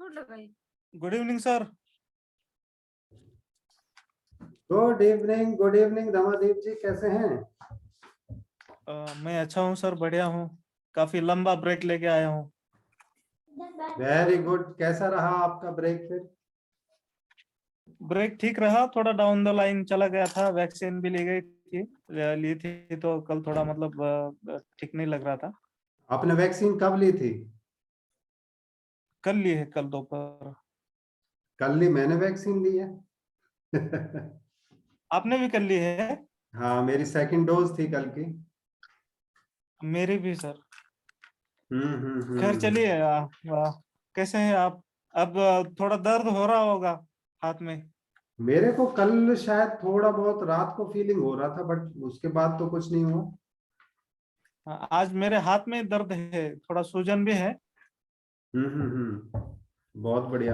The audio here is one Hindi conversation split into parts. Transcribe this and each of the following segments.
Good evening sir. Good evening Ramadev ji, कैसे हैं? मैं अच्छा हूँ सर, बढ़िया हूँ। काफी लंबा ब्रेक लेके आया हूँ। Very good. कैसा रहा आपका ब्रेक फिर? ब्रेक ठीक रहा, थोड़ा डाउन द लाइन चला गया था। वैक्सीन भी ली थी तो कल थोड़ा मतलब ठीक नहीं लग रहा था। आपने वैक्सीन कब ली थी? कल ली है, कल दोपहर। कल ली, मैंने वैक्सीन ली है। आपने भी कर ली है? हाँ, मेरी सेकंड डोज थी कल की। मेरी भी सर। खैर हम्म। चलिए, कैसे हैं आप? अब थोड़ा दर्द हो रहा होगा हाथ में। मेरे को कल शायद थोड़ा बहुत रात को फीलिंग हो रहा था, बट उसके बाद तो कुछ नहीं हुआ। आज मेरे हाथ में दर्द है, थोड़ा सूजन भी है। बहुत बढ़िया।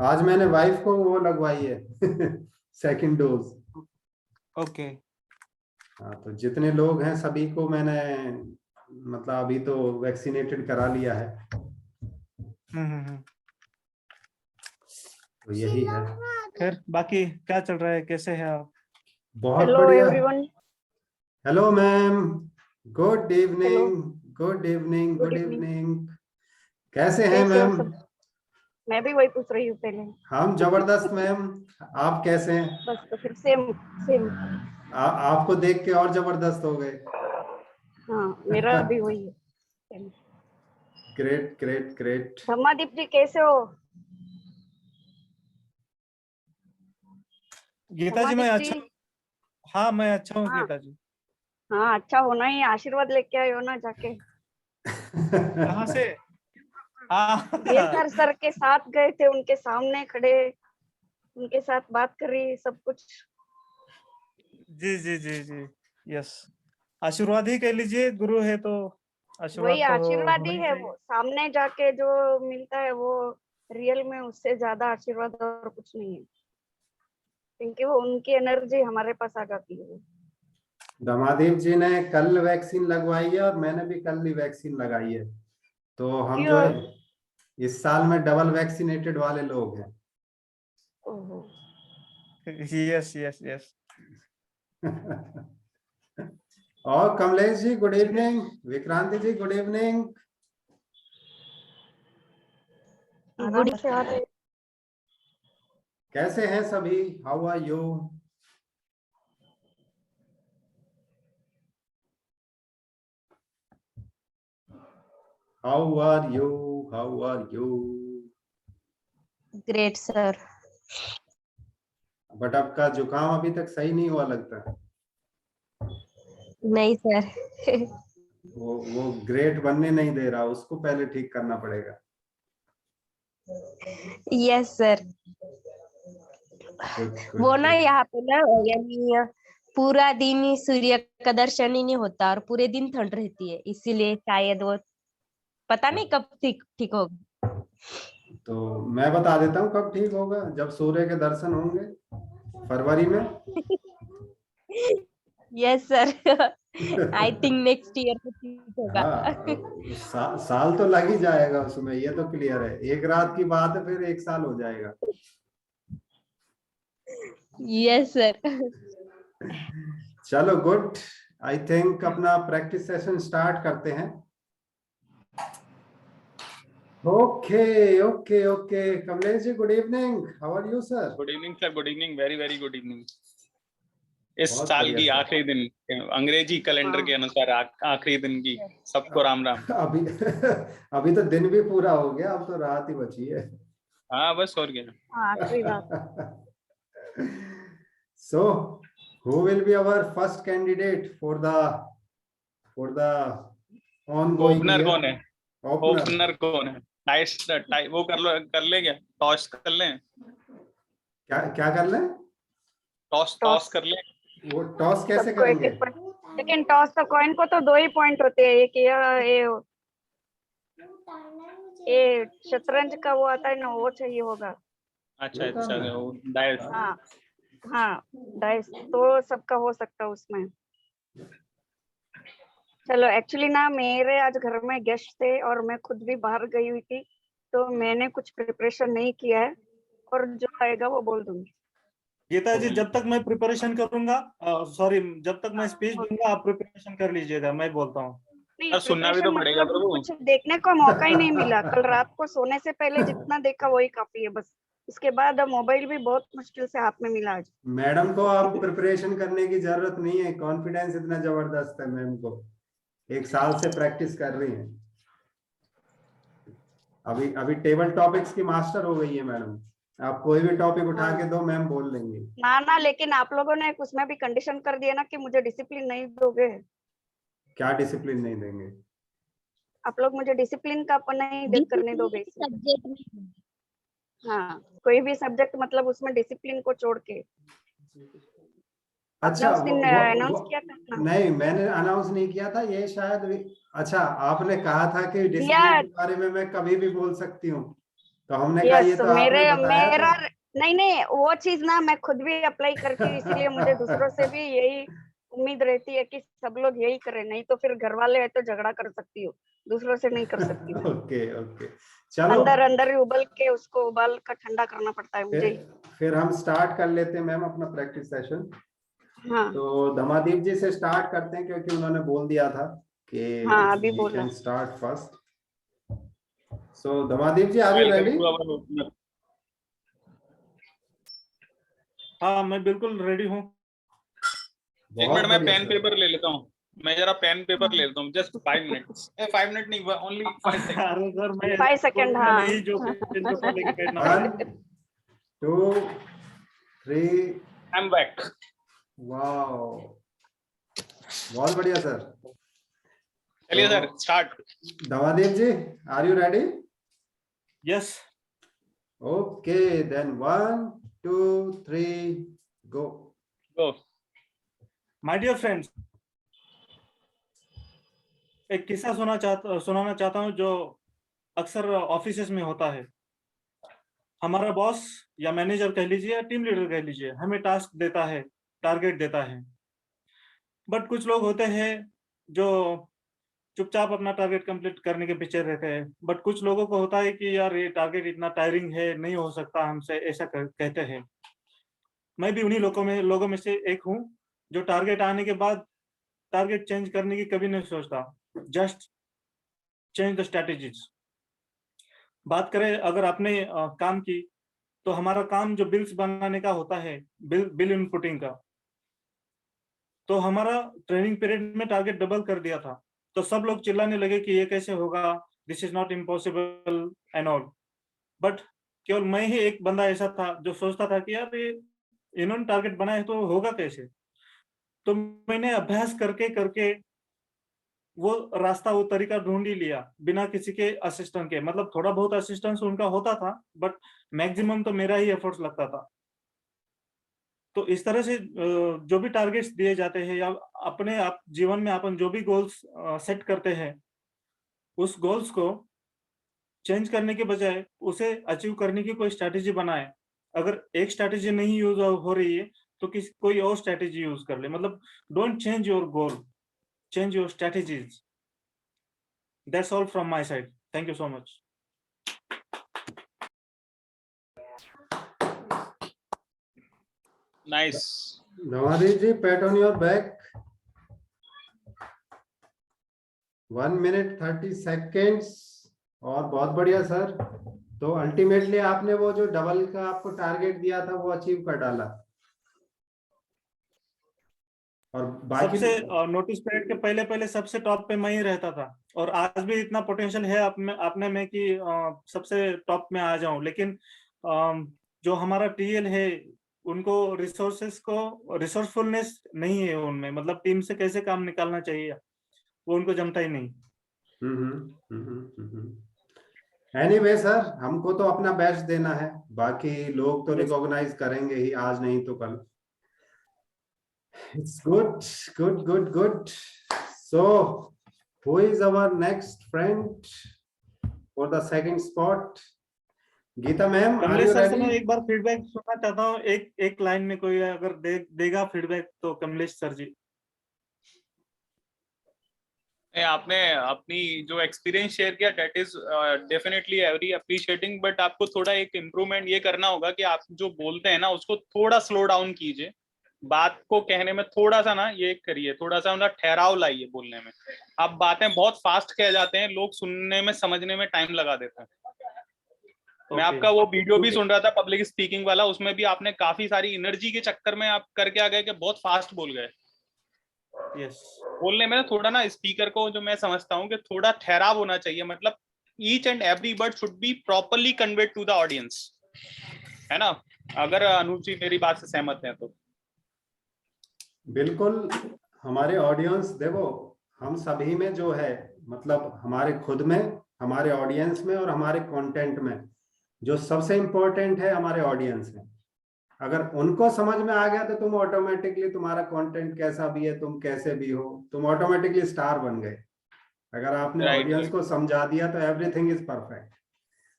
आज मैंने वाइफ को वो लगवाई है सेकंड डोज। ओके। हाँ, तो जितने लोग हैं सभी को मैंने मतलब अभी तो वैक्सीनेटेड करा लिया है। हम्म। तो यही है। खैर बाकी क्या चल रहा है, कैसे हैं आप? बहुत हेलो बढ़िया। Everyone. Hello ma'am. Good hello, evening. Good evening. Good good evening. Evening. कैसे हैं कैसे हो मैम? सब? मैं भी वही पूछ रही हूँ पहले। हम जबरदस्त मैम। आप कैसे हैं? बस तो फिर सेम सेम। आपको देख के और जबरदस्त हो गए। हाँ, मेरा भी वही है same. Great great great. Dhammadeep ji कैसे हो? गीता जी मैं धम्मादीप जी। अच्छा। हाँ मैं अच्छा हूँ हाँ गीता जी। हाँ, अच्छा होना ही, आशीर्वाद लेके आए हो ना जाके। कहाँ से? हाँ गेरकर सर के साथ गए थे, उनके सामने खड़े, उनके साथ बात करी, सब कुछ। जी जी जी जी। यस, आशीर्वाद ही कह लीजिए, गुरु है तो वही आशीर्वाद तो आशीर्वाद होना ही ही है, चाहिए। वो सामने जाके जो मिलता है वो रियल में उससे ज्यादा आशीर्वाद और कुछ नहीं है, क्योंकि वो उनकी एनर्जी हमारे पास आ जाती है। दमादेव जी ने कल वैक्सीन लगवाई है और मैंने भी कल ही वैक्सीन लगाई है। तो हम जो क्यों? है इस साल में डबल वैक्सीनेटेड वाले लोग हैं। ओहो। Yes yes yes. और कमलेश जी गुड चलिए। Evening. Vikranti ji good evening. आराम से आ रहे। कैसे हैं सभी? How are you? How are you? How are you? Great sir. But आपका जुकाम अभी तक सही नहीं हुआ लगता है। नहीं सर। वो ग्रेट बनने नहीं दे रहा, उसको पहले ठीक करना पड़ेगा। Yes sir. गुड गुड वो ना गुड। यहाँ पे ना, यानी पूरा दिन ही सूर्य का दर्शन ही नहीं होता और पूरे दिन ठंड रहती है, इसीलिए शायद वो पता नहीं कब ठीक ठीक होगा। तो मैं बता देता हूँ कब ठीक होगा, जब सूर्य के दर्शन होंगे फरवरी में। Yes sir. I think next year में ठीक होगा। हाँ, साल तो लग ही जाएगा उसमें, ये तो क्लियर है। एक रात की बात है, फिर एक साल हो जाएगा। Yes sir. चलो गुड। आई थिंक अपना प्रैक्टिस सेशन स्टार्ट करते हैं। Okay okay okay. Kamlesh ji good evening. How are you sir? Good evening sir, good evening, very very good evening. इस बहुत साल बढ़िया की सर। आखिरी दिन, अंग्रेजी कैलेंडर के अनुसार आखिरी दिन की सबको राम राम। अभी अभी तो दिन भी पूरा हो गया, अब तो रात ही बची है। हाँ बस, और क्या। आखिरी रात। So, who will be our first candidate for the ongoing opener year? कौन है? Opener. ओपनर कौन है? वो कर ले क्या? टॉस कर लें? क्या क्या कर लें? Toss toss. टॉस कर लें? वो टॉस कैसे सबको एक करेंगे? एक पॉइंट, लेकिन टॉस तो कॉइन को तो 2 ही पॉइंट होते हैं, एक ये शतरंज का वो आता है ना, वो चाहिए होगा। अच्छा वो अच्छा, करना है। वो डायस। हाँ हाँ, डाइस तो सबका हो सकता है उसमें। चलो, एक्चुअली ना मेरे आज घर में गेस्ट थे और मैं खुद भी बाहर गई हुई थी, तो मैंने कुछ प्रिपरेशन नहीं किया है, और जो आएगा वो बोल दूंगी। गीता जी, जब तक मैं प्रिपरेशन करूंगा, सॉरी, जब तक मैं स्पीच दूंगा आप प्रिपरेशन कर लीजिएगा, मैं बोलता हूँ। नहीं, यार सुनना भी तो preparation पड़ेगा मतलब प्रभु। कुछ देखने को मौका ही नहीं मिला। कल रात को सोने से पहले जितना देखा वही काफी है बस। उसके बाद मोबाइल भी बहुत मुश्किल से हाथ में मिला आज। मैडम को अब प्रिपरेशन करने की जरूरत नहीं है, कॉन्फिडेंस इतना जबरदस्त है मैम को, 1 साल से प्रैक्टिस कर रही हैं। अभी अभी टेबल टॉपिक्स की मास्टर हो गई है मैडम, आप कोई भी टॉपिक उठा के दो मैम बोल लेंगी। ना, लेकिन आप लोगों ने उसमें भी कंडीशन कर दिया ना कि मुझे डिसिप्लिन नहीं दोगे। क्या डिसिप्लिन नहीं देंगे? आप लोग मुझे डिसिप्लिन का अपना ही करने दोगे इसमें। सब्जेक्ट में हाँ, कोई भी सब्जेक्ट मतलब उसमें डिसिप्लिन को छोड़ के। अच्छा, आपने उस दिन अनाउंस किया था ना? नहीं, मैंने अनाउंस नहीं किया था ये, शायद अच्छा आपने कहा था कि डिसिप्लिन या के बारे में मैं कभी भी बोल सकती हूँ, तो हमने कहा ये यस, तो आपने बताया मेरा था। नहीं, वो चीज ना मैं खुद भी अप्लाई करती हूँ, इसीलिए मुझे दूसरों से भी यही उम्मीद रहती है कि सब लोग यही करें, नहीं तो फिर घर वाले है तो झगड़ा कर सकती हूँ, दूसरों से नहीं कर सकती मैं। ओके ओके, चलो अंदर अंदर ही उबल के उसको उबाल कर ठंडा करना पड़ता है मुझे ही। फिर हम स्टार्ट कर लेते हैं मैम अपना प्रैक्टिस सेशन। हाँ तो धमादीप जी से स्टार्ट करते हैं, क्योंकि उन्होंने बोल दिया था कि हाँ, अभी बोला। Start first. So Dhammadeep ji, are you welcome ready? To our opener. हाँ, मैं बिल्कुल रेडी हूँ। एक मिनट, मैं पेन पेपर ले लेता हूँ। मैं जरा पेन पेपर ले लेता हूँ, जस्ट 5 मिनट्स। 5 मिनट नहीं, ओनली 5 सेकंड। अरे सर, मैं 5 सेकंड, बोलूंगा हाँ। नहीं जो पेन पेपर लेके बैठना 1 पड़ेगा। 2 3। I am back. वाओ, बहुत बढ़िया सर। चलिए sir, start. Dhammadeep ji, are you ready? Yes. Okay then 1 2 3 go. Go. My dear friends, एक किस्सा सुनाना चाहता हूँ जो अक्सर ऑफिसेस में होता है। हमारा बॉस या मैनेजर कह लीजिए या टीम लीडर कह लीजिए, हमें टास्क देता है, टारगेट देता है। बट कुछ लोग होते हैं जो चुपचाप अपना टारगेट कंप्लीट करने के पीछे रहते हैं। बट कुछ लोगों को होता है कि यार ये टारगेट इतना टायरिंग है, नहीं हो सकता हमसे, ऐसा कहते हैं। मैं भी उन्हीं लोगों में से एक हूँ जो टारगेट आने के बाद टारगेट चेंज करने की कभी नहीं सोचता। Just change the strategies. बात करें अगर आपने काम की, तो हमारा काम जो बिल्स बनाने का होता है, बिल इनपुटिंग का, तो हमारा ट्रेनिंग पीरियड में टारगेट डबल कर दिया था। तो सब लोग चिल्लाने लगे कि ये कैसे होगा, this is not impossible and all. But केवल मैं ही एक बंदा ऐसा था जो सोचता था कि यार ये इन्होंने टारगेट बनाया है तो होगा कैसे। तो मैंने अभ्यास करके करके वो रास्ता, वो तरीका ढूंढ ही लिया, बिना किसी के असिस्टेंट के। मतलब थोड़ा बहुत असिस्टेंस उनका होता था, बट मैक्सिमम तो मेरा ही एफर्ट्स लगता था। तो इस तरह से जो भी टारगेट्स दिए जाते हैं या अपने आप जीवन में अपन जो भी गोल्स सेट करते हैं, उस गोल्स को चेंज करने के बजाय उसे अचीव करने की कोई स्ट्रैटेजी बनाए। अगर एक स्ट्रैटेजी नहीं यूज हो रही है तो कोई और स्ट्रैटेजी यूज कर ले। मतलब don't change your goal, change your strategies. That's all from my side. Thank you so much. Nice. Dhammadeep ji, pat on your back. 1 minute 30 seconds। और बहुत बढ़िया सर। तो अल्टीमेटली आपने वो जो डबल का आपको टारगेट दिया था वो अचीव कर डाला। और बाकी सबसे नोटिस पीरियड के पहले सबसे टॉप पे मैं ही रहता था, और आज भी इतना पोटेंशियल है अपने में कि सबसे टॉप में आ जाऊं। लेकिन जो हमारा टीएल है, उनको रिसोर्सफुलनेस नहीं है उनमें। मतलब टीम से कैसे काम निकालना चाहिए वो उनको जमता ही नहीं। एनीवे सर, हमको तो अपना बेस्ट देना है, बाकी लोग तो रिकॉग्नाइज करेंगे ही, आज नहीं तो कल। It's good. So, who is our next friend for the second spot? Geeta ma'am, are Kamlesh you sir से मैं ready? एक बार फीडबैक सुनना चाहता हूँ। एक लाइन में कोई अगर देगा फीडबैक तो कमलेश सर जी। आपने अपनी जो एक्सपीरियंस शेयर किया that is definitely every appreciating, but आपको थोड़ा एक इम्प्रूवमेंट ये करना होगा कि आप जो बोलते हैं ना उसको थोड़ा स्लो डाउन कीजिए, बात को कहने में थोड़ा सा ना ये करिए, थोड़ा सा मतलब ठहराव लाइए बोलने में। आप बातें बहुत फास्ट कह जाते हैं, लोग सुनने में समझने में टाइम लगा देते हैं। मैं आपका वो वीडियो भी सुन रहा था पब्लिक स्पीकिंग वाला, उसमें भी आपने काफी सारी एनर्जी के चक्कर में आप करके आ गए कि बहुत फास्ट बोल गए। यस, बोलने में थोड़ा ना स्पीकर को जो मैं समझता हूँ कि थोड़ा ठहराव होना चाहिए, मतलब each and every word should be properly conveyed to the audience, है ना? अगर अनूप जी मेरी बात से सहमत हैं तो। बिल्कुल। हमारे ऑडियंस देखो, हम सभी में जो है, मतलब हमारे खुद में, हमारे ऑडियंस में और हमारे कंटेंट में जो सबसे इंपॉर्टेंट है हमारे ऑडियंस है। अगर उनको समझ में आ गया तो तुम ऑटोमेटिकली, तुम्हारा कंटेंट कैसा भी है, तुम कैसे भी हो, तुम ऑटोमेटिकली स्टार बन गए। अगर आपने Right, ऑडियंस right. को समझा दिया तो एवरीथिंग इज परफेक्ट।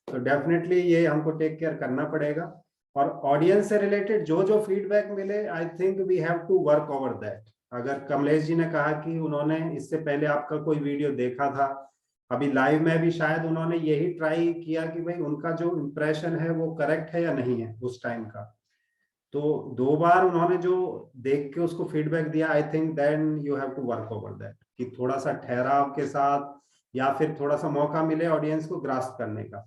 तो डेफिनेटली ये हमको टेक केयर करना पड़ेगा। और ऑडियंस से रिलेटेड जो जो फीडबैक मिले, I think we have to work over that. अगर कमलेश जी ने कहा कि उन्होंने इससे पहले आपका कोई वीडियो देखा था, अभी लाइव में भी शायद उन्होंने यही ट्राई किया कि भाई उनका जो इम्प्रेशन है वो करेक्ट है या नहीं है उस टाइम का। तो 2 बार उन्होंने जो देख के उसको फीडबैक दिया, I think then you have to work over that, कि थोड़ा सा ठहराव के साथ या फिर थोड़ा सा मौका मिले ऑडियंस को ग्रास्प करने का।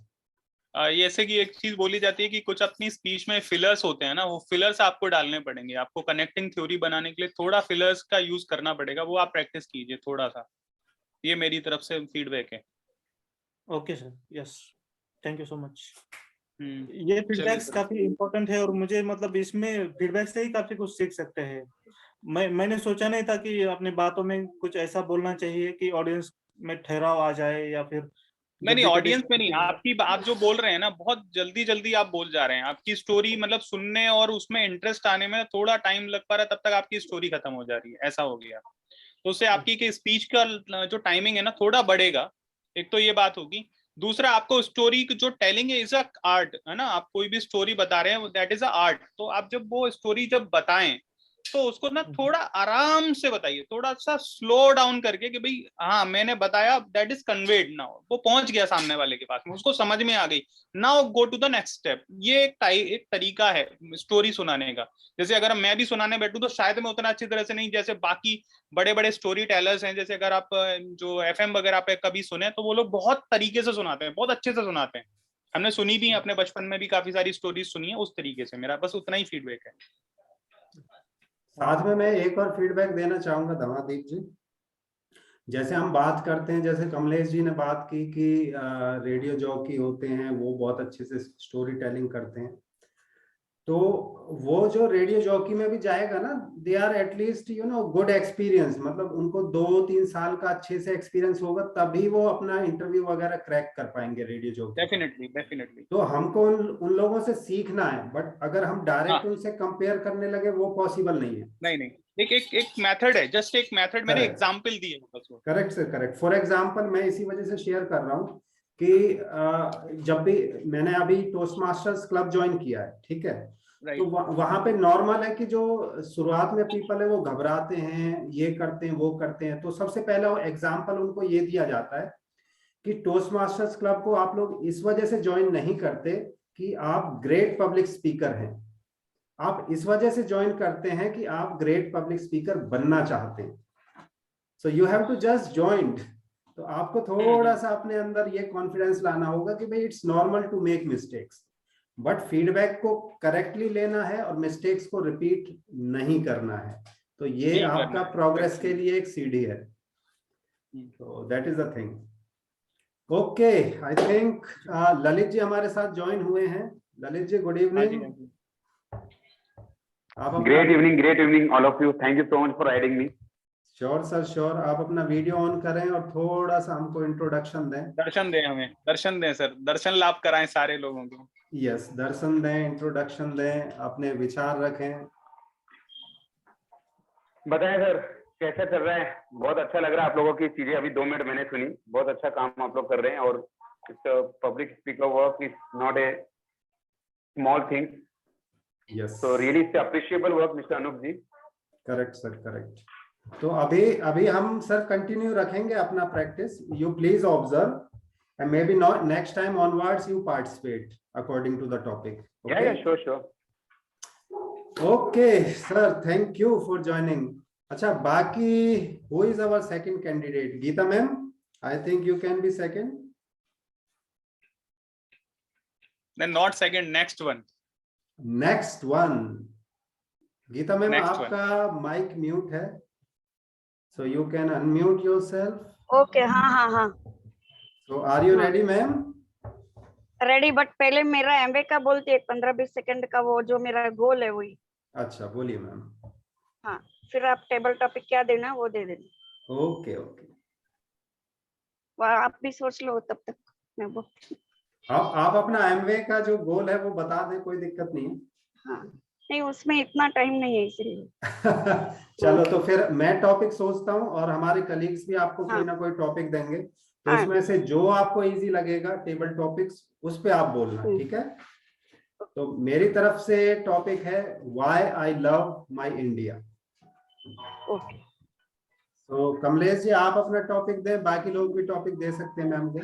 ये ऐसे की एक चीज बोली जाती है कि कुछ अपनी स्पीच में फिलर्स होते हैं ना, वो फिलर्स आपको डालने पड़ेंगे। आपको कनेक्टिंग थ्योरी बनाने के लिए थोड़ा फिलर्स का यूज करना पड़ेगा, वो आप प्रैक्टिस कीजिए थोड़ा सा। ये मेरी तरफ से फीडबैक है। Okay sir, yes, thank you so much. चलिए ये फीडबैक्स सर। काफी इम्पोर्टेंट है और मुझे मतलब इसमें फीडबैक से ही काफी कुछ सीख सकते हैं। मैंने सोचा नहीं था कि अपनी बातों में कुछ ऐसा बोलना चाहिए कि ऑडियंस में ठहराव आ जाए, या फिर नहीं जब नहीं, भी कभी ऑडियंस में नहीं, आपकी आप जो बोल रहे हैं ना बहुत जल्दी जल्दी आप बोल जा रहे हैं। आपकी स्टोरी मतलब सुनने और उसमें इंटरेस्ट आने में थोड़ा टाइम लग पा रहा है, तब तक आपकी स्टोरी खत्म हो जा रही है, ऐसा हो गया। तो उससे आपकी की स्पीच का जो टाइमिंग है ना थोड़ा बढ़ेगा। एक तो ये बात होगी। दूसरा, आपको स्टोरी जो टेलिंग है इज अ आर्ट, है ना? आप कोई भी स्टोरी बता रहे हैं दैट इज अ आर्ट। तो आप जब वो स्टोरी जब बताएं तो उसको ना थोड़ा आराम से बताइए, थोड़ा सा स्लो डाउन करके कि भाई हाँ मैंने बताया, दैट इज कन्वेड, नाउ वो पहुंच गया सामने वाले के पास में, उसको समझ में आ गई, now go to the next step. ये एक तरीका है स्टोरी सुनाने का। जैसे अगर मैं भी सुनाने बैठूं तो शायद मैं उतना अच्छी तरह से नहीं, जैसे बाकी बड़े बड़े स्टोरी टेलर्स हैं, जैसे अगर आप जो FM वगैरह पे कभी सुने तो वो लोग बहुत तरीके से सुनाते हैं, बहुत अच्छे से सुनाते हैं। हमने सुनी भी है, अपने बचपन में भी काफी सारी स्टोरीज सुनी है उस तरीके से। मेरा बस उतना ही फीडबैक है। साथ में मैं एक और फीडबैक देना चाहूंगा धमादीप जी। जैसे हम बात करते हैं, जैसे कमलेश जी ने बात की कि रेडियो जॉकी होते हैं वो बहुत अच्छे से स्टोरी टेलिंग करते हैं, तो वो जो रेडियो जॉकी में भी जाएगा ना, they are at least good experience, मतलब उनको 2-3 साल का अच्छे से एक्सपीरियंस होगा, तभी वो अपना इंटरव्यू वगैरह क्रैक कर पाएंगे रेडियो जॉकी। Definitely definitely. तो हमको उन लोगों से सीखना है, बट अगर हम डायरेक्ट उनसे कंपेयर करने लगे वो पॉसिबल नहीं है। नहीं नहीं, एक मेथड है, जस्ट एक मेथड, मैंने एग्जांपल दी है बस वो। Correct sir, correct. For example मैं इसी वजह से शेयर कर रहा हूँ कि जब भी मैंने अभी टोस्ट मास्टर्स क्लब ज्वाइन किया है, ठीक है, तो वहां पे नॉर्मल है कि जो शुरुआत में पीपल है वो घबराते हैं, ये करते हैं वो करते हैं। तो सबसे पहला एग्जांपल उनको ये दिया जाता है कि टोस्ट मास्टर्स क्लब को आप लोग इस वजह से ज्वाइन नहीं करते कि आप ग्रेट पब्लिक स्पीकर हैं, आप इस वजह से ज्वाइन करते हैं कि आप ग्रेट पब्लिक स्पीकर बनना चाहते हैं। So you have to just joined. तो आपको थोड़ा सा अपने अंदर ये कॉन्फिडेंस लाना होगा कि भाई it's normal to make mistakes, but feedback को करेक्टली लेना है और मिस्टेक्स को रिपीट नहीं करना है। तो ये आपका प्रोग्रेस के लिए एक सीढ़ी है। तो that is the thing. Okay, I think Lalit ji हमारे साथ ज्वाइन हुए हैं। Lalit ji, good evening. Great evening all of you. Thank you so much for adding me. Sure sir, sure. आप अपना वीडियो ऑन करें और थोड़ा सा हमको इंट्रोडक्शन दें। दर्शन दें, हमें दर्शन दें सर, दर्शन लाभ कराएं सारे लोगों को। यस, दर्शन दें, इंट्रोडक्शन दें, अपने विचार रखें। बताएं सर कैसा चल रहा है? बहुत अच्छा लग रहा है आप लोगों की चीजें, अभी 2 मिनट मैंने सुनी, बहुत अच्छा काम आप लोग कर रहे हैं। और public speaker work is not a small thing. Yes, so really it's appreciable work mister Anoop ji. Correct sir, correct. तो अभी हम सर कंटिन्यू रखेंगे अपना practice. You please observe and maybe not next time onwards you participate according to the topic. Okay? Yeah, sure. Okay, sir, thank you for joining. अच्छा, बाकी who is our second candidate? Geeta ma'am, I think you can be second. Then not second, next one. Next one. Geeta ma'am, Next आपका mic mute है, so you can unmute yourself. Okay हाँ. So are you ready ma'am? Ready, but पहले मेरा एमवे का बोलती है 15-20 सेकंड का, वो जो मेरा गोल है वही. अच्छा, बोलिए मैम. हाँ, फिर आप टेबल टॉपिक क्या देना वो दे देना. ओके. आप भी सोच लो तब तक मैं वो. आप अपना एमवे का जो गोल है वो बता दें, कोई दिक्कत नहीं है. हाँ, नहीं उसमें इतना टाइम नहीं है इसलिए. चलो, तो फिर मैं टॉपिक सोचता हूँ और हमारे कलीग्स भी आपको कोई ना कोई टॉपिक देंगे, तो उसमें से जो आपको इजी लगेगा टेबल टॉपिक्स, उस पे आप बोलना. ठीक है? तो मेरी तरफ से टॉपिक है why I love my India. Okay. तो कमलेश जी आप अपना टॉपिक दें, बाकी लोग भी टॉपिक दे सकते हैं मैम को.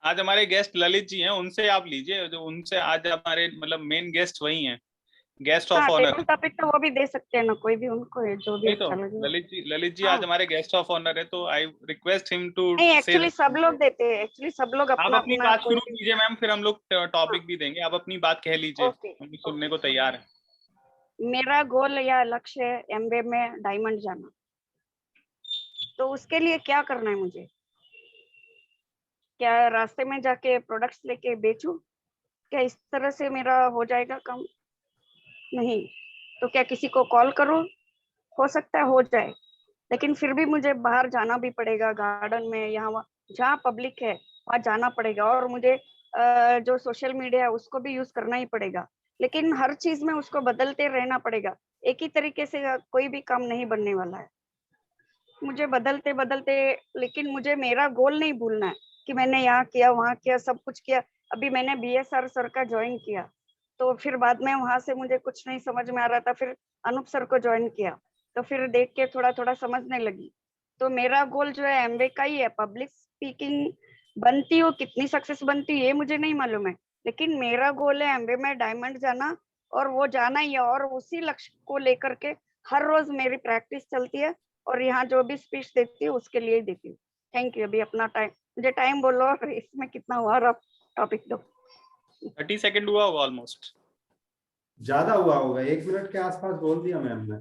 आज हमारे गेस्ट ललित जी हैं, उनसे आप लीजिए, जो उनसे आज हमारे मतलब मेन गेस्ट वही हैं, guest of honour. Table topic तो वो भी दे सकते हैं ना, कोई भी उनको है जो भी अच्छा लगे. ललित जी आज हमारे गेस्ट ऑफ ऑनर है, तो आई रिक्वेस्ट हिम टू. नहीं, एक्चुअली सब लोग देते हैं, एक्चुअली सब लोग आप अपना अपनी बात शुरू कीजिए मैम, फिर हम लोग टॉपिक भी देंगे. आप अपनी बात कह लीजिए, हम सुनने को तैयार हैं. मेरा गोल या लक्ष्य है एमबीए में डायमंड जाना. तो उसके लिए क्या करना है मुझे? क्या रास्ते में जाके प्रोडक्ट्स लेके बेचूं? क्या इस तरह से मेरा हो जाएगा काम? नहीं. तो क्या किसी को कॉल करूं? हो सकता है हो जाए, लेकिन फिर भी मुझे बाहर जाना भी पड़ेगा, गार्डन में, यहाँ जहाँ पब्लिक है वहाँ जाना पड़ेगा, और मुझे जो सोशल मीडिया है उसको भी यूज करना ही पड़ेगा. लेकिन हर चीज में उसको बदलते रहना पड़ेगा. एक ही तरीके से कोई भी काम नहीं बनने वाला है. मुझे बदलते बदलते, लेकिन मुझे मेरा गोल नहीं भूलना है कि मैंने यहाँ किया वहाँ किया, सब कुछ किया. अभी मैंने बीएसआर सर का ज्वाइन किया, तो फिर बाद में वहां से मुझे कुछ नहीं समझ में आ रहा था, फिर अनूप सर को ज्वाइन किया, तो फिर देख के थोड़ा थोड़ा समझने लगी. तो मेरा गोल जो है एमवे का ही है. पब्लिक स्पीकिंग बनती हो, कितनी सक्सेस बनती है ये मुझे नहीं मालूम है, लेकिन मेरा गोल है एमवे में डायमंड जाना, और वो जाना ही है. और उसी लक्ष्य को लेकर के हर रोज मेरी प्रैक्टिस चलती है, और यहाँ जो भी स्पीच देती हूँ उसके लिए देती हूँ. Thank you. अभी अपना टाइम, मुझे टाइम बोलो और इसमें कितना हुआ और आप टॉपिक दो. 30 सेकंड हुआ होगा ऑलमोस्ट. ज्यादा हुआ होगा, 1 मिनट के आसपास बोल दिया मैम ने.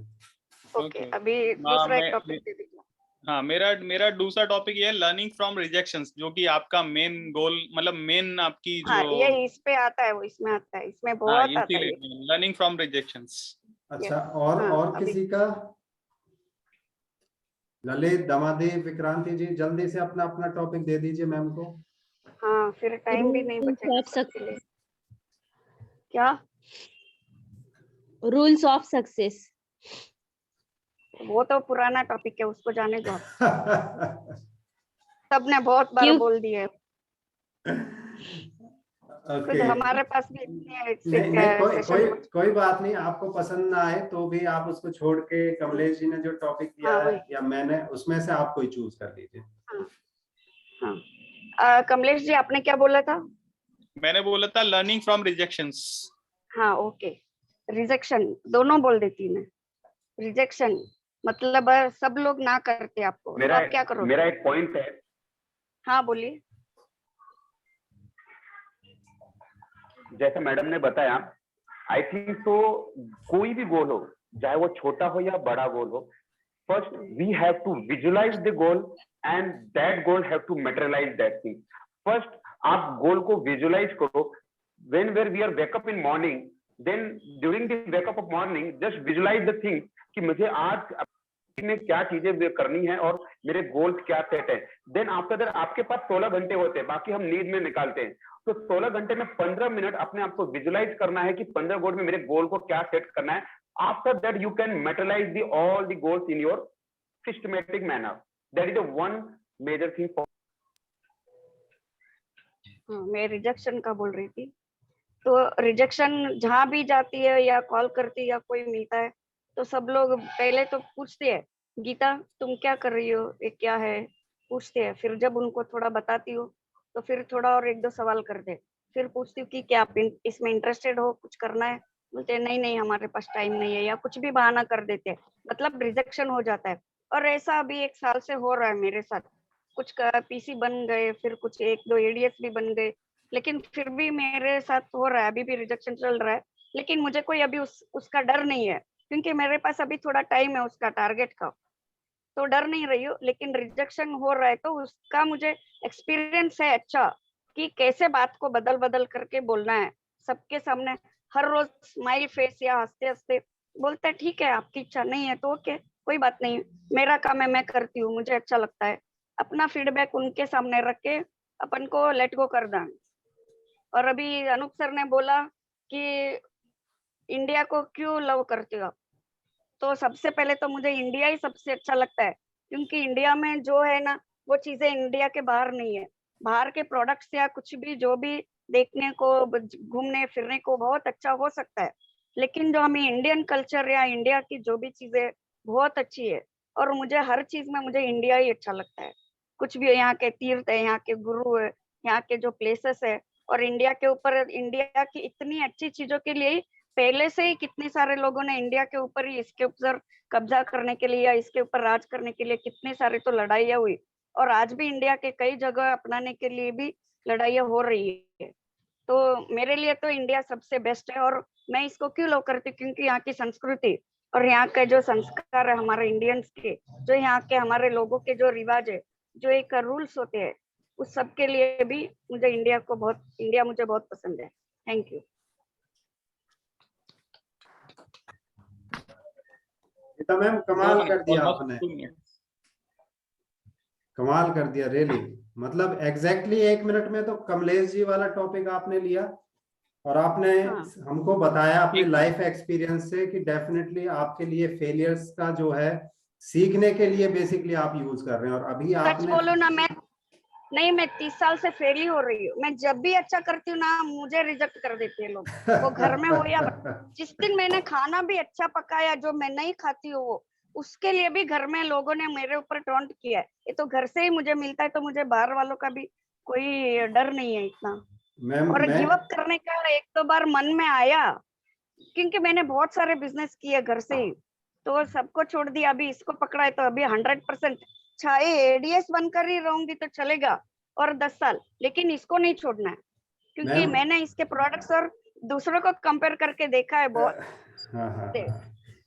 ओके, अभी दूसरा एक टॉपिक दे दीजिए. हाँ, मेरा दूसरा टॉपिक ये है लर्निंग फ्रॉम रिजेक्शंस, जो कि आपका मेन गोल, मतलब मेन आपकी जो. हाँ, ये इस पे आता है, वो इसमें आता है, इसमें बहुत आता है लर्निंग फ्रॉम रिजेक्शंस. अच्छा, और किसी का? ललित, दमादेव, विक्रांति जी जल्दी से अपना अपना टॉपिक दे दीजिए मैम को. हाँ, फिर टाइम भी नहीं बचेगा. क्या? Rules of success. वो तो पुराना टॉपिक है, उसको जाने दो. सबने बहुत बार बोल दिया. Okay. हमारे पास भी कोई बात नहीं. आपको पसंद ना आए तो भी आप उसको छोड़ के कमलेश जी ने जो टॉपिक दिया है या मैंने, उसमें से आप कोई चूज कर लीजिए. हाँ. कमलेश जी आपने क्या बोला था? मैंने बोला था लर्निंग फ्रॉम रिजेक्शंस. हाँ, ओके. रिजेक्शन दोनों बोल देती मैं. रिजेक्शन मतलब सब लोग ना करते आपको, तो आप क्या करोगे? मेरा एक पॉइंट है. हाँ, बोलिए. जैसे मैडम ने बताया, आई थिंक तो कोई भी गोल हो, चाहे वो छोटा हो या बड़ा गोल हो, first we have to visualise the goal and that goal have to materialise that thing. First आप गोल को विजुअलाइज करो. Where we are wake up in morning, then during the wake up of morning just visualise the thing कि मुझे आज में क्या चीजें करनी है और मेरे गोल्स क्या सेट है. देन आफ्टर दैट आपके पास 16 घंटे होते हैं, बाकी हम नींद में निकालते हैं. तो 16 घंटे में 15 मिनट अपने आप को विजुअलाइज करना है कि 15 गोल में मेरे गोल को क्या सेट करना है. After that you can materialise the all the goals in your systematic manner. That is the one major thing. मैं रिजेक्शन का बोल रही थी. तो रिजेक्शन जहाँ भी जाती है या कॉल करती है या कोई मिलता है तो सब लोग पहले तो पूछते हैं, गीता तुम क्या कर रही हो, ये क्या है, पूछते हैं। फिर जब उनको थोड़ा बताती हूँ तो फिर थोड़ा और 1-2 सवाल करते, फिर पूछती हूँ कि क्या आप इसमें इंटरेस्टेड हो, कुछ करना है, बोलते हैं नहीं नहीं हमारे पास टाइम नहीं है, या कुछ भी बहाना कर देते हैं, मतलब रिजेक्शन हो जाता है। और ऐसा अभी 1 साल से हो रहा है मेरे साथ, कुछ पीसी बन गए, फिर कुछ 1-2 एडीएस भी बन गए, लेकिन फिर भी मेरे साथ हो रहा है, अभी भी रिजेक्शन चल रहा है। लेकिन मुझे कोई अभी उसका डर नहीं है, क्योंकि मेरे पास अभी थोड़ा टाइम है उसका टारगेट का, तो डर नहीं रही हूँ। लेकिन रिजेक्शन हो रहा है तो उसका मुझे एक्सपीरियंस है अच्छा, कि कैसे बात को बदल बदल करके बोलना है सबके सामने। हर रोज स्माइल फेस या हंसते हंसते बोलते हैं ठीक है आपकी इच्छा नहीं है तो ओके, कोई बात नहीं, मेरा काम है मैं करती हूँ, मुझे अच्छा लगता है। अपना फीडबैक उनके सामने रख के अपन को लेट गो कर दें। और अभी अनूप सर ने बोला कि इंडिया को क्यों लव करते हो आप, तो सबसे पहले तो मुझे इंडिया ही सबसे अच्छा लगता है, क्योंकि इंडिया में जो है ना वो चीजें इंडिया के बाहर नहीं है। बाहर के प्रोडक्ट्स या कुछ भी जो भी देखने को घूमने फिरने को बहुत अच्छा हो सकता है, लेकिन जो हमें इंडियन कल्चर या इंडिया की जो भी चीजें बहुत अच्छी है। और मुझे हर चीज में मुझे इंडिया ही अच्छा लगता है, कुछ भी यहाँ के तीर्थ है, यहाँ के गुरु है, यहाँ के जो प्लेसेस है, और इंडिया के ऊपर इंडिया की इतनी अच्छी चीजों के लिए पहले से ही कितने सारे लोगों ने इंडिया के ऊपर ही इसके ऊपर कब्जा करने के लिए या इसके ऊपर राज करने के लिए कितने सारे तो लड़ाइयाँ हुई, और आज भी इंडिया के कई जगह अपनाने के लिए भी लड़ाइयाँ हो रही है। तो मेरे लिए तो इंडिया सबसे बेस्ट है, और मैं इसको क्यों लव करती हूँ, क्योंकि यहाँ की संस्कृति और यहाँ के जो संस्कार है हमारे इंडियंस के, जो यहाँ के हमारे लोगों के जो रिवाज है, जो एक रूल्स होते हैं, उस सब के लिए भी मुझे इंडिया मुझे बहुत पसंद है। Thank you. गीता मैम कमाल कर दिया आपने, कमाल कर दिया रियली। मतलब एग्जैक्टली 1 मिनट में तो कमलेश जी वाला टॉपिक आपने लिया और आपने हमको बताया अपने लाइफ एक्सपीरियंस से कि डेफिनेटली आपके लिए फेलियर्स का जो है सीखने के लिए बेसिकली आप यूज कर रहे हैं। और अभी सच आपने बोलो ना, मैं 30 साल से फेल ही हो रही हूँ। मैं जब भी अच्छा करती हूँ ना मुझे रिजेक्ट कर देते हैं लोग, वो घर में हो या जिस दिन मैंने खाना भी अच्छा पकाया जो मैं नहीं खाती हूँ वो, उसके लिए भी घर में लोगों ने मेरे ऊपर टॉन्ट किया है। ये तो घर से ही मुझे मिलता है, तो मुझे बाहर वालों का भी कोई डर नहीं है इतना। और गिव अप करने का 1-2 बार मन में आया, क्योंकि मैंने बहुत सारे बिजनेस किए घर से ही, तो सबको छोड़ दिया, अभी इसको पकड़ा है तो अभी 100% चाहे एडीएस बनकर ही रहूंगी तो चलेगा और 10 साल, लेकिन इसको नहीं छोड़ना है, क्योंकि मैंने इसके प्रोडक्ट्स और दूसरों को कंपेयर करके देखा है बहुत।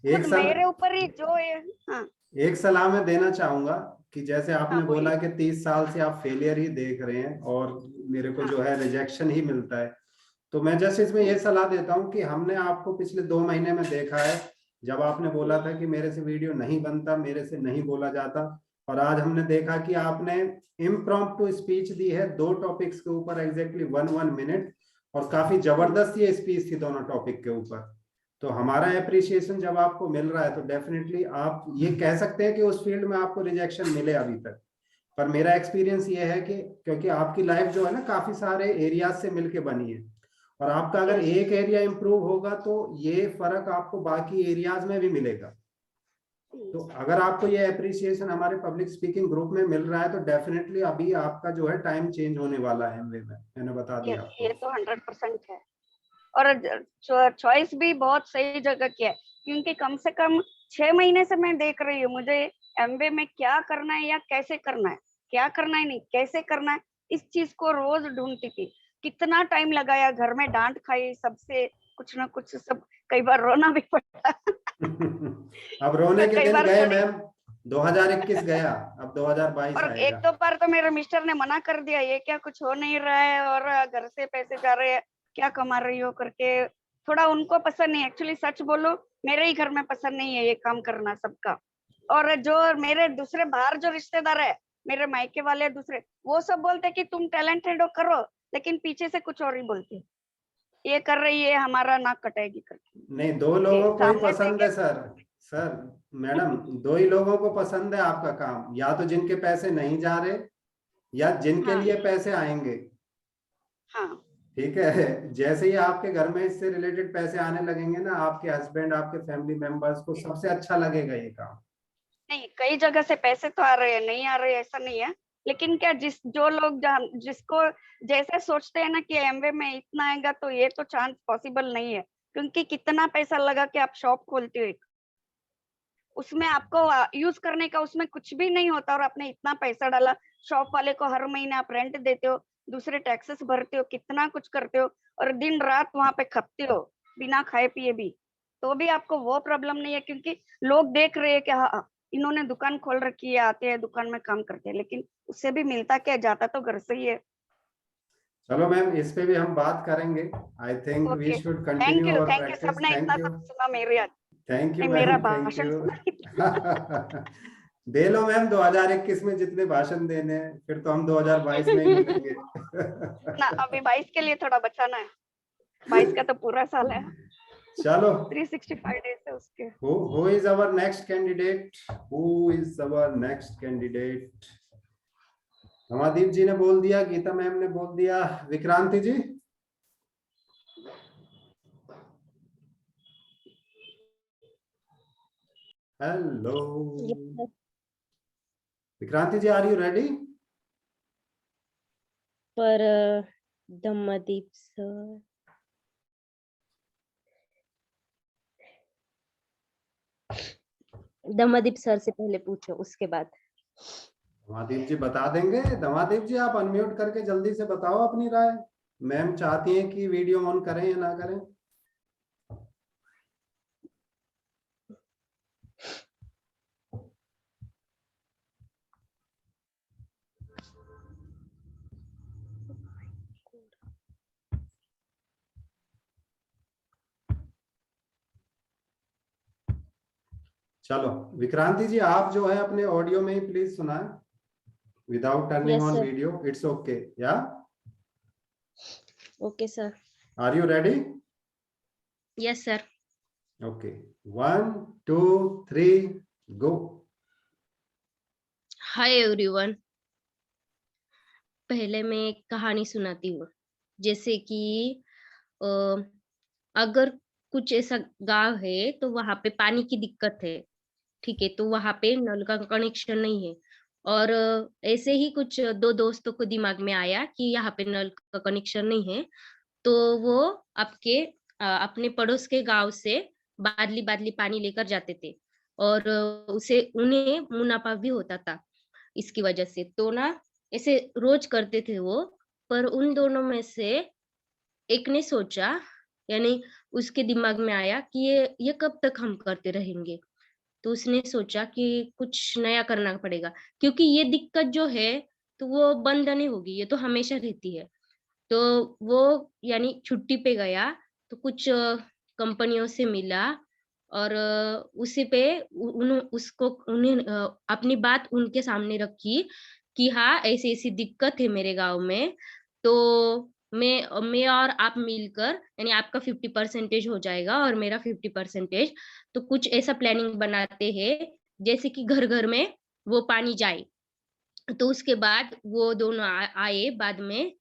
एक साल मेरे ऊपर ही जो है। एक सलाह मैं देना चाहूंगा कि जैसे आपने बोला कि 30 साल से आप फेलियर ही देख रहे हैं और मेरे को जो है रिजेक्शन ही मिलता है, तो मैं जैसे इसमें ये सलाह देता हूं कि हमने आपको पिछले 2 महीने में देखा है, जब आपने बोला था कि मेरे से वीडियो नहीं बनता, मेरे से नहीं बोला जाता, और आज हमने देखा कि आपने इम्प्रॉम्प्टू स्पीच दी है 2 टॉपिक्स के ऊपर एग्जैक्टली 1 मिनट, और काफी जबरदस्त ये स्पीच थी दोनों टॉपिक के ऊपर। तो हमारा एप्रिसिएशन जब आपको मिल रहा है तो डेफिनेटली आप ये कह सकते हैं कि उस फील्ड में आपको रिजेक्शन मिले अभी तक, पर मेरा एक्सपीरियंस ये है कि क्योंकि आपकी लाइफ जो है ना काफी सारे एरियाज से मिलके बनी है, और आपका अगर एक एरिया इंप्रूव होगा तो ये फर्क आपको बाकी एरियाज में भी मिलेगा। तो अगर आपको ये अप्रिसिएशन हमारे पब्लिक स्पीकिंग ग्रुप में मिल रहा है तो डेफिनेटली अभी आपका जो है टाइम चेंज होने वाला है एमवे में, मैंने बता दिया आपको। ये तो 100% है, और चॉइस भी बहुत सही जगह की है, क्योंकि कम से कम 6 महीने से मैं देख रही हूँ मुझे एमवे में क्या करना है या कैसे करना है, क्या करना है नहीं कैसे करना है, इस चीज को रोज ढूंढती थी। कितना टाइम लगाया, घर में डांट खाई सबसे, कुछ ना कुछ सब, कई बार रोना भी पड़ा। अब रोने के दिन गए मैम, 2021 गया, अब 2022 और आएगा। 1-2 बार तो मेरे मिस्टर ने मना कर दिया, ये क्या कुछ हो नहीं रहा है और घर से पैसे जा रहे हैं, क्या कमा रही हो करके। थोड़ा उनको पसंद नहीं, एक्चुअली सच बोलो मेरे ही घर में पसंद नहीं है ये काम करना सबका। और जो मेरे दूसरे बाहर जो रिश्तेदार है, मेरे मायके वाले दूसरे, वो सब बोलते कि तुम टैलेंटेड हो करो, लेकिन पीछे से कुछ और ही बोलती, ये कर रही है हमारा नाक कटेगी करके। नहीं, 2 लोगों को ही पसंद है सर मैडम 2 ही लोगों को पसंद है आपका काम, या तो जिनके पैसे नहीं जा रहे या जिनके लिए पैसे आएंगे। हाँ, ठीक है, जैसे ही आपके घर में इससे रिलेटेड पैसे आने लगेंगे ना, आपके हस्बैंड, आपके फैमिली मेंबर्स को सबसे अच्छा लगेगा ये काम। नहीं, कई जगह से पैसे तो आ रहे हैं, नहीं आ रहे ऐसा नहीं है, लेकिन क्या जो लोग जिसको जैसे सोचते हैं ना कि एमवे में इतना आएगा, तो ये तो चांस पॉसिबल नहीं है, क्योंकि कितना पैसा लगा के आप शॉप खोलते हो, उसमें आपको यूज करने का उसमें कुछ भी नहीं होता, और आपने इतना पैसा डाला, शॉप वाले को हर महीने आप रेंट देते हो, दूसरे टैक्सेस भरते हो, कितना कुछ करते हो, और दिन रात वहां पे खपते हो बिना खाए पिए भी, तो भी आपको वो प्रॉब्लम नहीं है, क्योंकि लोग देख रहे हैं कि हाँ इन्होंने दुकान खोल रखी है, आते हैं दुकान में काम करते हैं, लेकिन उससे भी मिलता क्या, जाता तो घर से ही है। चलो मैम, इस पे भी हम बात करेंगे। I think we okay, should thank continue you, our thank you, practice. सबने इतना थैंक यू, सब सुना मेरे आज, थैंक यू नहीं मेरा मैम, थैंक भाषण यू। सुना। दे लो मैम, 2021 में जितने भाषण देने हैं, फिर तो हम 2022 में ही मिलेंगे। ना, अभी 22 के लिए थोड़ा बचाना है, 22 का तो पूरा साल है, चलो, 365 डेज है उसके। who is our next candidate? Who is our next candidate? रमादीप जी ने बोल दिया, गीता मैम ने बोल दिया, Vikranti ji. Hello Vikranti ji, are you ready? पर धम्मदीप सर, धम्मदीप सर से पहले पूछो, उसके बाद। धमादीप जी बता देंगे। धमादीप जी, आप अनम्यूट करके जल्दी से बताओ अपनी राय। मैम चाहती हैं कि वीडियो ऑन करें या ना करें। चलो विक्रांति जी, आप जो है अपने ऑडियो में ही प्लीज सुनाएं, without turning Yes, on sir. Video. It's okay yeah? Okay, sir. Are you ready? Yes, sir. Okay, 1 2 3 go. Hi everyone. पहले मैं एक कहानी सुनाती हूँ। जैसे कि अगर कुछ ऐसा गांव है तो वहां पे पानी की दिक्कत है, ठीक है, तो वहां पे नल का कनेक्शन नहीं है, और ऐसे ही कुछ दो दोस्तों को दिमाग में आया कि यहाँ पे नल का कनेक्शन नहीं है, तो वो अपने पड़ोस के गांव से बादली बादली पानी लेकर जाते थे, और उसे उन्हें मुनाफा भी होता था इसकी वजह से, तो ना ऐसे रोज करते थे वो। पर उन दोनों में से एक ने सोचा, यानी उसके दिमाग में आया कि ये कब तक हम करते रहेंगे, तो उसने सोचा कि कुछ नया करना पड़ेगा, क्योंकि ये दिक्कत जो है तो वो बंद नहीं होगी, ये तो हमेशा रहती है। तो वो यानी छुट्टी पे गया, तो कुछ कंपनियों से मिला, और उसी पे उन्हें अपनी बात उनके सामने रखी कि हाँ ऐसी ऐसी दिक्कत है मेरे गांव में, तो मैं और आप मिलकर, यानी आपका 50% हो जाएगा और मेरा 50%, तो कुछ ऐसा प्लानिंग बनाते हैं जैसे कि घर घर में वो पानी जाए। तो उसके बाद वो दोनों आए बाद में।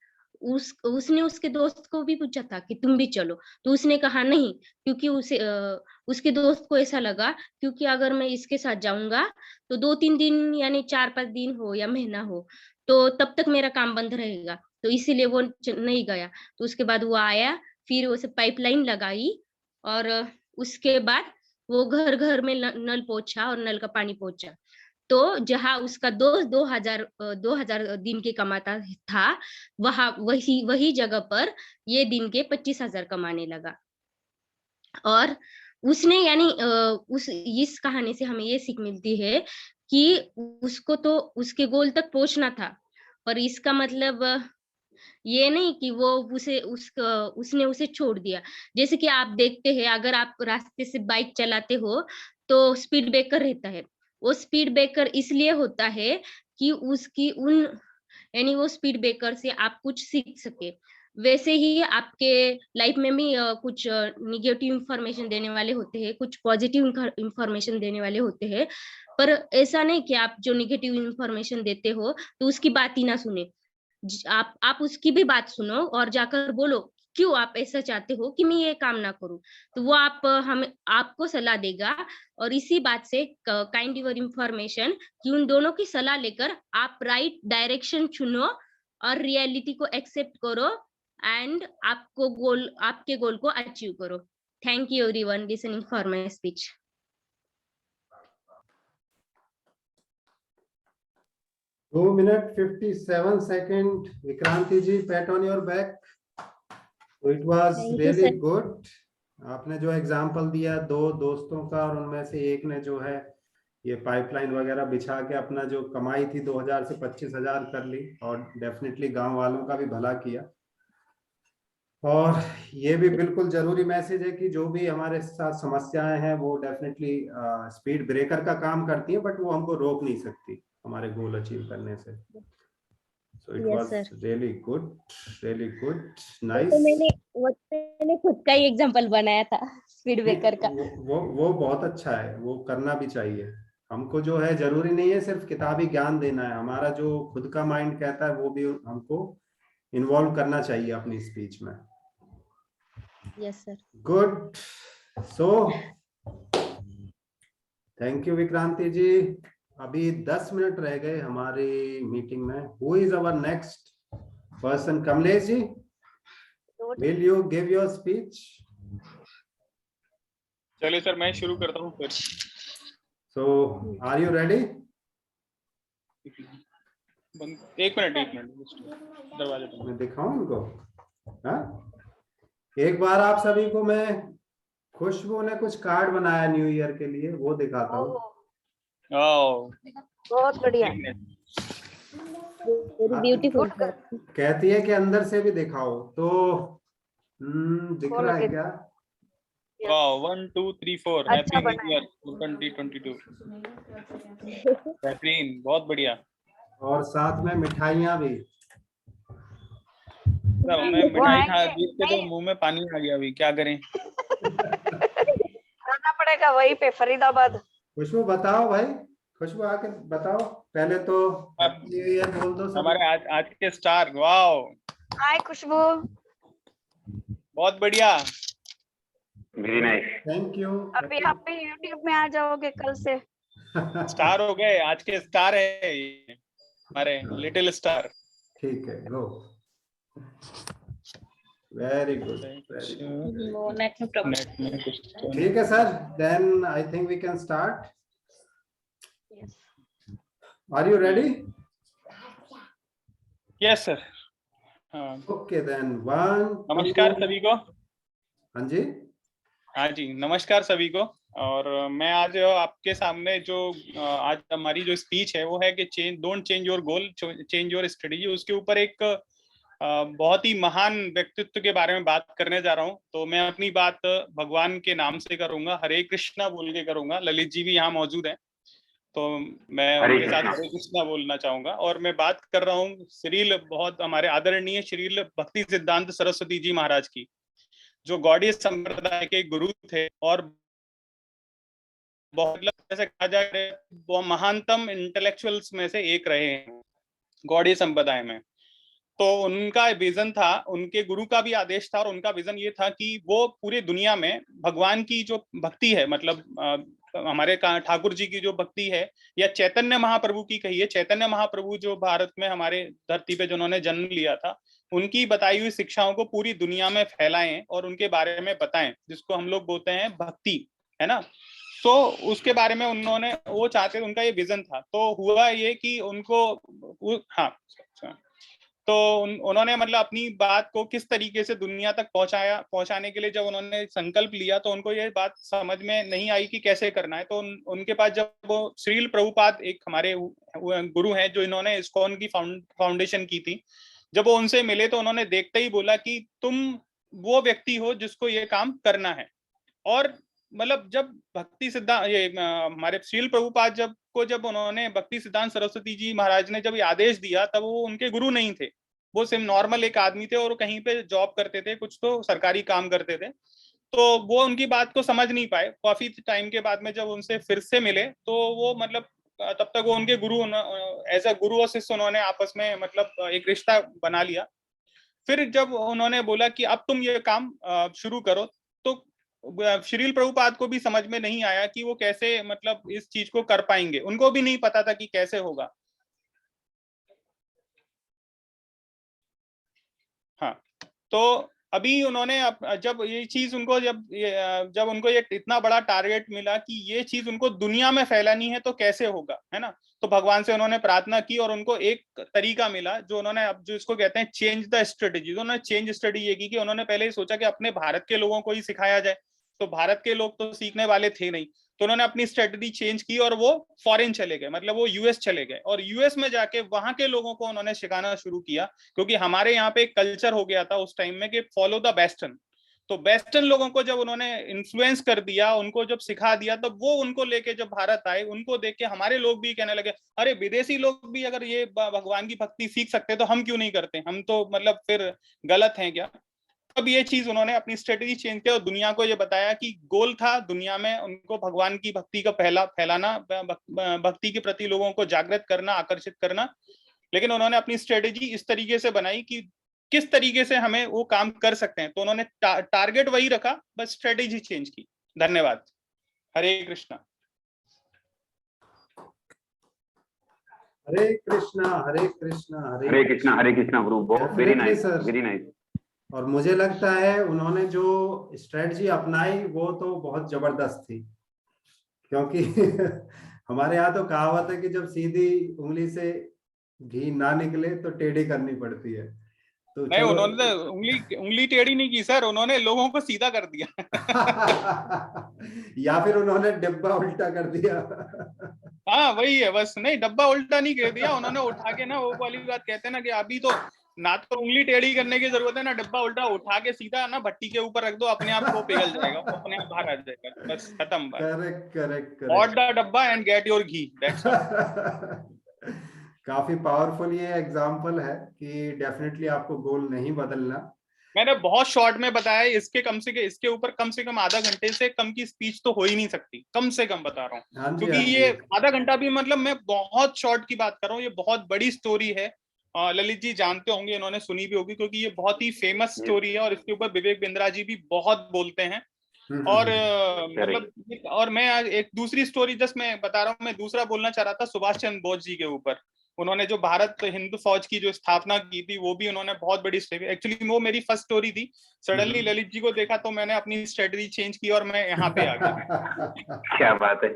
उसने उसके दोस्त को भी पूछा था कि तुम भी चलो, तो उसने कहा नहीं, क्योंकि उसके दोस्त को ऐसा लगा क्योंकि अगर मैं इसके साथ जाऊंगा तो 2-3 दिन, यानी 4-5 दिन हो या महीना हो, तो तब तक मेरा काम बंद रहेगा, तो इसीलिए वो नहीं गया। तो उसके बाद वो आया, फिर उसे पाइपलाइन लगाई, और उसके बाद वो घर घर में नल पहुंचा और नल का पानी पहुंचा। तो जहां उसका दोस्त 2000 दिन के कमाता था, वही जगह पर ये दिन के 25,000 कमाने लगा। और उसने, यानी इस कहानी से हमें ये सीख मिलती है कि उसको तो उसके गोल तक पहुंचना था, पर इसका मतलब ये नहीं कि वो उसने उसे छोड़ दिया। जैसे कि आप देखते हैं, अगर आप रास्ते से बाइक चलाते हो तो स्पीड ब्रेकर रहता है, वो स्पीड ब्रेकर इसलिए होता है कि उसकी यानी वो स्पीड ब्रेकर से आप कुछ सीख सके। वैसे ही आपके लाइफ में भी कुछ निगेटिव इंफॉर्मेशन देने वाले होते हैं, कुछ पॉजिटिव इंफॉर्मेशन देने वाले होते हैं, पर ऐसा नहीं कि आप जो निगेटिव इंफॉर्मेशन देते हो तो उसकी बात ही ना सुने। आप उसकी भी बात सुनो और जाकर बोलो क्यों आप ऐसा चाहते हो कि मैं ये काम ना करूं, तो वो हम आपको सलाह देगा। और इसी बात से काइंड योर इंफॉर्मेशन कि उन दोनों की सलाह लेकर आप राइट डायरेक्शन चुनो और रियलिटी को एक्सेप्ट करो एंड आपके गोल को अचीव करो। Thank you everyone listening for my speech. 2 minute 57 second. Vikranti ji, pat on your back. So it was Thank you, really sir. good. आपने जो एग्जाम्पल दिया 2 दोस्तों का, और उनमें से एक ने जो है ये पाइपलाइन वगैरह बिछा के अपना जो कमाई थी 2000 से 25,000 कर ली, और डेफिनेटली गांव वालों का भी भला किया। और ये भी बिल्कुल जरूरी मैसेज है कि जो भी हमारे साथ समस्याएं हैं वो डेफिनेटली स्पीड ब्रेकर का काम करती हैं, बट वो हमको रोक नहीं सकती हमारे गोल अचीव करने से। So it Yes, was sir. really good, वो nice. तो मैंने खुद का ही एग्जांपल बनाया था स्पीड ब्रेकर का। वो बहुत अच्छा है, वो करना भी चाहिए। हमको जो है जरूरी नहीं है सिर्फ किताबी ज्ञान देना है, हमारा जो खुद का माइंड कहता है वो भी हमको इन्वॉल्व करना चाहिए अपनी स्पीच में। Yes sir. Good. So thank you Vikranti ji. अभी 10 मिनट रह गए हमारी मीटिंग में। Who is our next person? Kamlesh ji, will you give your speech? चलिए सर, मैं शुरू करता हूँ फिर। So are you ready? एक मिनट दरवाजा बंद। मैं दिखाऊं उनको? हाँ, एक बार आप सभी को मैं, खुशबू ने कुछ कार्ड बनाया न्यू ईयर के लिए, वो दिखाता हूँ। बहुत बढ़िया, ब्यूटीफुल। कहती है कि अंदर से भी दिखाओ, तो दिख रहा है क्या? 1 2 3 4 अच्छा हैप्पी न्यू बनाया। ईयर 2022। बेहतरीन, बहुत बढ़िया। और साथ में मिठाइयाँ भी। सर मैं वो मिठाई खा आएंगे देख के तो नहीं, मुंह में पानी आ गया, अभी क्या करें। आना पड़ेगा वहीं पे फरीदाबाद। खुशबू बताओ भाई, खुशबू आके बताओ पहले तो हैप्पी न्यू ईयर बोल दो सब। हमारे आज के स्टार, वाओ हाय खुशबू। बहुत बढ़िया। Very nice. Thank you. अभी आप भी यूट्यूब में आ जाओगे कल से। स्टार हो गए, आज के स्टार है ये, हमारे लिटिल स्टार। ठीक है, गो। Very good. ठीक है sir, then I think we can start. Are you ready? Yes sir. Okay then 1 नमस्कार सभी को। हाँ जी, हाँ जी, नमस्कार सभी को। और मैं आज आपके सामने जो आज हमारी जो स्पीच है वो है कि don't change your goal, change your strategy. उसके ऊपर एक बहुत ही महान व्यक्तित्व के बारे में बात करने जा रहा हूँ। तो मैं अपनी बात भगवान के नाम से करूंगा, हरे कृष्णा बोल के करूंगा। ललित जी भी यहाँ मौजूद हैं, तो मैं उनके साथ हरे कृष्णा बोलना चाहूंगा। और मैं बात कर रहा हूँ श्रील, बहुत हमारे आदरणीय श्रील भक्ति सिद्धांत सरस्वती जी महाराज की, जो गौड़ीय संप्रदाय के गुरु थे और बहुत ऐसे कहा जाए वो महानतम इंटेलेक्चुअल्स में से एक रहे हैं गौड़ीय संप्रदाय में। तो उनका विजन था, उनके गुरु का भी आदेश था, और उनका विजन ये था कि वो पूरे दुनिया में भगवान की जो भक्ति है, मतलब हमारे ठाकुर जी की जो भक्ति है, या चैतन्य महाप्रभु की कहिए, चैतन्य महाप्रभु जो भारत में हमारे धरती पे जिन्होंने जन्म लिया था, उनकी बताई हुई शिक्षाओं को पूरी दुनिया में फैलाएं और उनके बारे में बताएं, जिसको हम लोग बोलते हैं भक्ति, है ना। तो उसके बारे में उन्होंने वो चाहते, उनका ये विजन था। तो हुआ ये कि उनको तो उन्होंने मतलब अपनी बात को किस तरीके से दुनिया तक पहुंचाने के लिए जब उन्होंने संकल्प लिया, तो उनको ये बात समझ में नहीं आई कि कैसे करना है। तो उनके पास जब वो श्रील प्रभुपाद, एक हमारे गुरु हैं जो इन्होंने इस्कॉन की फाउंडेशन की थी, जब वो उनसे मिले तो उन्होंने देखते ही बोला कि तुम वो व्यक्ति हो जिसको ये काम करना है। और मतलब जब भक्ति सिद्धांत, ये हमारे श्रील प्रभुपाद जब उन्होंने भक्ति सिद्धांत सरस्वती जी महाराज ने जब ये आदेश दिया, तब वो उनके गुरु नहीं थे, वो सिर्फ नॉर्मल एक आदमी थे और कहीं पे जॉब करते थे, कुछ तो सरकारी काम करते थे। तो वो उनकी बात को समझ नहीं पाए। काफी टाइम के बाद में जब उनसे फिर से मिले तो वो मतलब तब तक वो उनके गुरु, एज अ गुरु और शिष्य उन्होंने आपस में मतलब एक रिश्ता बना लिया। फिर जब उन्होंने बोला कि अब तुम ये काम शुरू करो, तो श्रील प्रभुपाद को भी समझ में नहीं आया कि वो कैसे मतलब इस चीज को कर पाएंगे, उनको भी नहीं पता था कि कैसे होगा। हाँ, तो अभी उन्होंने जब ये चीज उनको जब उनको ये इतना बड़ा टारगेट मिला कि ये चीज उनको दुनिया में फैलानी है, तो कैसे होगा, है ना। तो भगवान से उन्होंने प्रार्थना की और उनको एक तरीका मिला जो उन्होंने, अब जो इसको कहते हैं चेंज द स्ट्रेटेजी, उन्होंने चेंज स्टडी ये की कि उन्होंने पहले ही सोचा कि अपने भारत के लोगों को ही सिखाया जाए, तो भारत के लोग तो सीखने वाले थे नहीं, तो उन्होंने अपनी स्ट्रेटजी चेंज की और वो फॉरेन चले गए, मतलब वो यूएस चले गए, और यूएस में जाके वहां के लोगों को उन्होंने सिखाना शुरू किया। क्योंकि हमारे यहाँ पे एक कल्चर हो गया था उस टाइम में कि फॉलो द वेस्टर्न, तो वेस्टर्न लोगों को जब उन्होंने इन्फ्लुएंस कर दिया, उनको जब सिखा दिया, तब वो उनको लेके जब भारत आए, उनको देख के हमारे लोग भी कहने लगे, अरे विदेशी लोग भी अगर ये भगवान की भक्ति सीख सकते तो हम क्यों नहीं करते, हम तो मतलब फिर गलत हैं क्या। तब ये चीज उन्होंने अपनी स्ट्रेटेजी चेंज किया और दुनिया को ये बताया कि गोल था दुनिया में उनको भगवान की भक्ति का फैलाना, भक्ति के प्रति लोगों को जागृत करना, आकर्षित करना। लेकिन उन्होंने अपनी स्ट्रेटेजी इस तरीके से बनाई कि किस तरीके से हमें वो काम कर सकते हैं, तो उन्होंने टारगेट वही रखा, बस स्ट्रेटेजी चेंज की। धन्यवाद। हरे कृष्णा। हरे कृष्णा, हरे कृष्णा, हरे कृष्णा, हरे कृष्णा गुरु, बहुत very nice, sir. Very nice. और मुझे लगता है उन्होंने जो स्ट्रेटजी अपनाई वो तो बहुत जबरदस्त थी, क्योंकि हमारे यहाँ तो कहावत है कि जब सीधी उंगली से घी ना निकले तो टेढ़ी करनी पड़ती है। तो नहीं, उन्होंने तो उंगली टेढ़ी नहीं की सर, उन्होंने लोगों को सीधा कर दिया। या फिर उन्होंने डिब्बा उल्टा कर दिया। हाँ वही है बस, नहीं डब्बा उल्टा नहीं कर दिया उन्होंने, उठा के ना, वो वाली बात कहते हैं ना कि अभी तो ना तो उंगली टेढ़ी करने की जरूरत है ना डब्बा उल्टा, उठा के सीधा ना भट्टी के ऊपर रख दो, अपने आप वो पिघल जाएगा, वो अपने आप बाहर आ जाएगा, बस खत्म बात। करेक्ट करेक्ट ऑट द डब्बा and get your ghee, that's all. काफी पावरफुल ये एग्जांपल है कि डेफिनेटली आपको गोल नहीं बदलना। मैंने बहुत शॉर्ट में बताया, इसके ऊपर कम से कम आधा घंटे से कम की स्पीच तो हो ही नहीं सकती, कम से कम बता रहा हूँ। हाँ जी, क्योंकि हाँ जी। ये आधा घंटा भी मतलब मैं बहुत शॉर्ट की बात कर रहा हूँ, ये बहुत बड़ी स्टोरी है। ललित जी जानते होंगे, इन्होंने सुनी भी होगी, क्योंकि ये बहुत ही फेमस स्टोरी है और इसके ऊपर विवेक बिंद्रा जी भी बहुत बोलते हैं। और मतलब, और मैं आज एक दूसरी स्टोरी जस्ट मैं बता रहा हूँ, मैं दूसरा बोलना चाह रहा था सुभाष चंद्र बोस जी के ऊपर। उन्होंने जो भारत हिंद फौज की जो स्थापना की थी, वो भी उन्होंने बहुत बड़ी स्टोरी, एक्चुअली वो मेरी फर्स्ट स्टोरी थी। सडनली ललित जी को देखा तो मैंने अपनी स्ट्रेटजी चेंज की और मैं यहाँ पे आ गया। क्या बात है।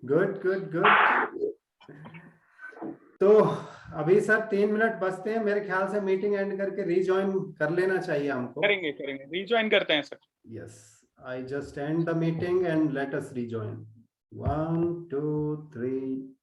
Good good good. तो अभी सर 3 मिनट बचते हैं, मेरे ख्याल से मीटिंग एंड करके रीजॉइन कर लेना चाहिए हमको। करेंगे रीजॉइन करते हैं sir. Yes, I just and the meeting and let us rejoin. 1 2 3